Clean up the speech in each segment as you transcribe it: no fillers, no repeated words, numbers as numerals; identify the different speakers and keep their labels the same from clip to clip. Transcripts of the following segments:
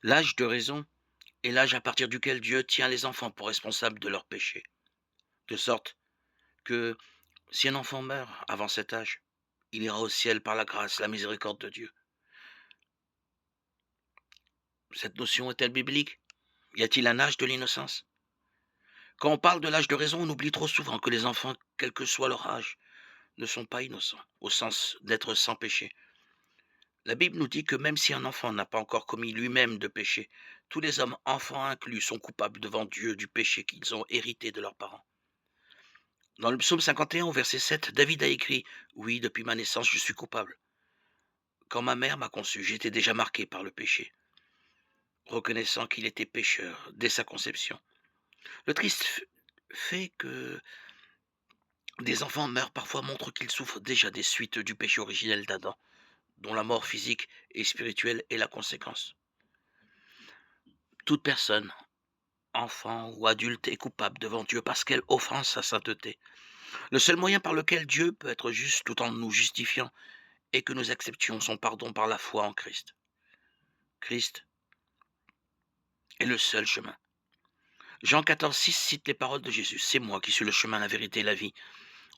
Speaker 1: L'âge de raison est l'âge à partir duquel Dieu tient les enfants pour responsables de leurs péchés. De sorte que si un enfant meurt avant cet âge, il ira au ciel par la grâce, la miséricorde de Dieu. Cette notion est-elle biblique? Y a-t-il un âge de l'innocence? Quand on parle de l'âge de raison, on oublie trop souvent que les enfants, quel que soit leur âge, ne sont pas innocents, au sens d'être sans péché. La Bible nous dit que même si un enfant n'a pas encore commis lui-même de péché, tous les hommes, enfants inclus, sont coupables devant Dieu du péché qu'ils ont hérité de leurs parents. Dans le psaume 51, au verset 7, David a écrit: «Oui, depuis ma naissance, je suis coupable. Quand ma mère m'a conçu, j'étais déjà marqué par le péché», reconnaissant qu'il était pécheur dès sa conception. Le triste fait que des enfants meurent parfois montre qu'ils souffrent déjà des suites du péché originel d'Adam, dont la mort physique et spirituelle est la conséquence. Toute personne, enfant ou adulte, est coupable devant Dieu parce qu'elle offense sa sainteté. Le seul moyen par lequel Dieu peut être juste tout en nous justifiant est que nous acceptions son pardon par la foi en Christ. Christ est le seul chemin. Jean 14,6 cite les paroles de Jésus: «C'est moi qui suis le chemin, la vérité et la vie.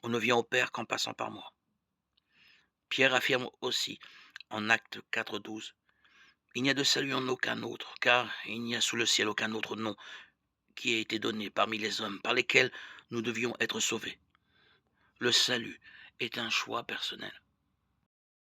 Speaker 1: On ne vient au Père qu'en passant par moi.» Pierre affirme aussi en Actes 4,12: «Il n'y a de salut en aucun autre, car il n'y a sous le ciel aucun autre nom qui ait été donné parmi les hommes par lesquels nous devions être sauvés.» Le salut est un choix personnel.